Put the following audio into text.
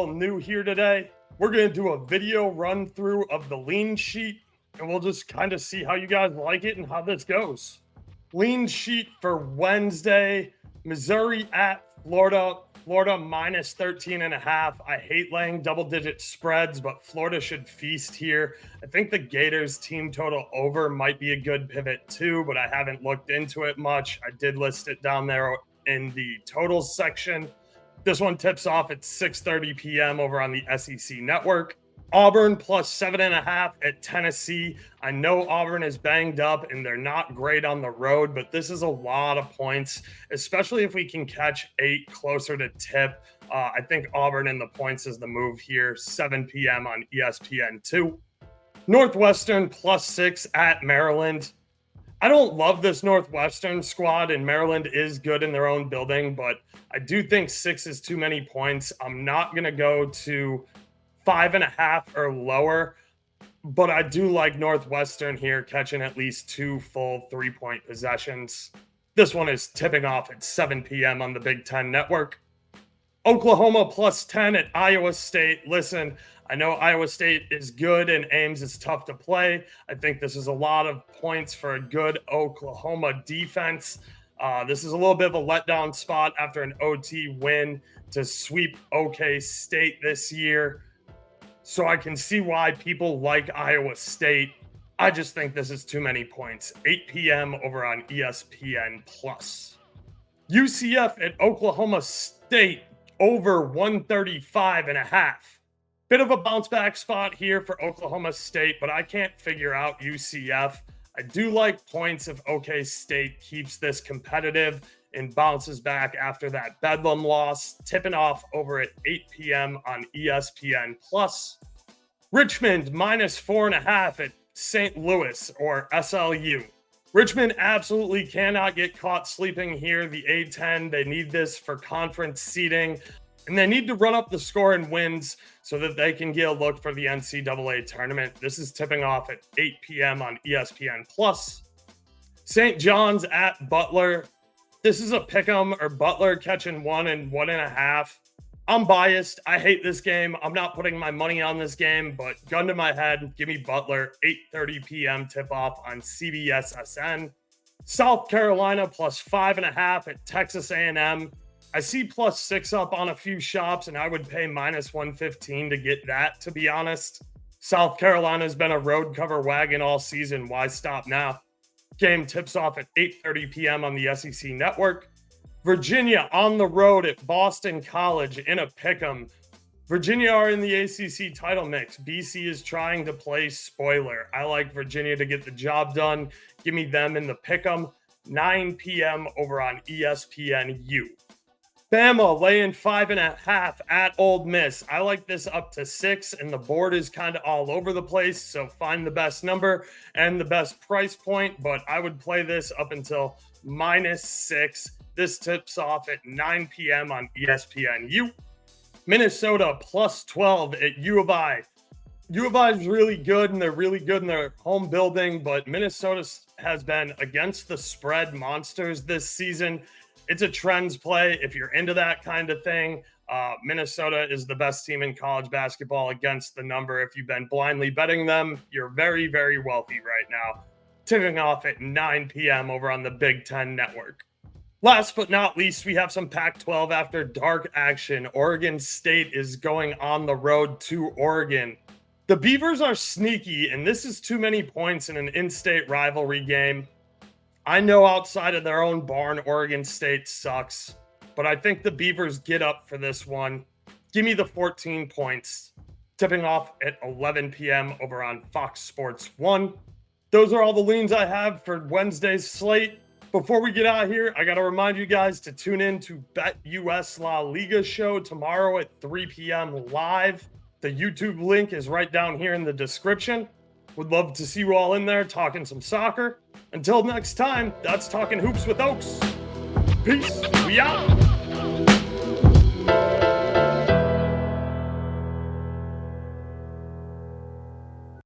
little new here today. We're going to do a video run through of the lean sheet, and we'll just kind of see how you guys like it and how this goes. Lean sheet for Wednesday, Missouri at Florida. Florida minus 13.5. I hate laying double-digit spreads, but Florida should feast here. I think the Gators team total over might be a good pivot too, but I haven't looked into it much. I did list it down there in the totals section. This one tips off at 6:30 p.m. over on the SEC network. Auburn plus 7.5 at Tennessee. I know Auburn is banged up and they're not great on the road, but this is a lot of points, especially if we can catch 8 closer to tip. I think Auburn in the points is the move here. 7 p.m. on ESPN2. Northwestern plus 6 at Maryland. I don't love this Northwestern squad, and Maryland is good in their own building, but I do think 6 is too many points. I'm not going to go to 5.5 or lower, but I do like Northwestern here, catching at least 2 full 3-point possessions. This one is tipping off at 7 p.m. on the Big Ten Network. Oklahoma plus 10 at Iowa State. Listen, I know Iowa State is good and Ames is tough to play. I think this is a lot of points for a good Oklahoma defense. This is a little bit of a letdown spot after an OT win to sweep OK State this year. So I can see why people like Iowa State. I just think this is too many points. 8 p.m. over on ESPN+. UCF at Oklahoma State over 135.5. Bit of a bounce back spot here for Oklahoma State, but I can't figure out UCF. I do like points if OK State keeps this competitive and bounces back after that Bedlam loss, tipping off over at 8 p.m. on ESPN+. Richmond minus 4.5 at St. Louis or SLU. Richmond absolutely cannot get caught sleeping here. The A10, they need this for conference seeding, and they need to run up the score in wins so that they can get a look for the NCAA tournament. This is tipping off at 8 p.m. on ESPN+. St. John's at Butler. This is a pick'em or Butler catching 1 and 1.5. I'm biased. I hate this game. I'm not putting my money on this game, but gun to my head, give me Butler. 8:30 p.m. tip-off on CBSSN. South Carolina plus 5.5 at Texas A&M. I see plus 6 up on a few shops, and I would pay minus 115 to get that, to be honest. South Carolina's been a road cover wagon all season. Why stop now? Game tips off at 8:30 p.m. on the SEC network. Virginia on the road at Boston College in a pick'em. Virginia are in the ACC title mix. BC is trying to play spoiler. I like Virginia to get the job done. Give me them in the pick'em. 9 p.m. over on ESPNU. Bama laying 5.5 at Ole Miss. I like this up to 6, and the board is kind of all over the place, so find the best number and the best price point, but I would play this up until minus 6. This tips off at 9 p.m. on ESPNU. Minnesota plus 12 at U of I. U of I is really good, and they're really good in their home building, but Minnesota has been against the spread monsters this season. It's a trends play. If you're into that kind of thing, Minnesota is the best team in college basketball against the number. If you've been blindly betting them, you're very, very wealthy right now. Tipping off at 9 p.m. over on the Big Ten Network. Last but not least, we have some Pac-12 after dark action. Oregon State is going on the road to Oregon. The Beavers are sneaky, and this is too many points in an in-state rivalry game. I know outside of their own barn, Oregon State sucks, but I think the Beavers get up for this one. Give me the 14 points. Tipping off at 11 p.m. over on Fox Sports 1. Those are all the leans I have for Wednesday's slate. Before we get out of here, I got to remind you guys to tune in to Bet US La Liga show tomorrow at 3 p.m. live. The YouTube link is right down here in the description. Would love to see you all in there talking some soccer. Until next time, that's Talking Hoops with Oaks. Peace. We out.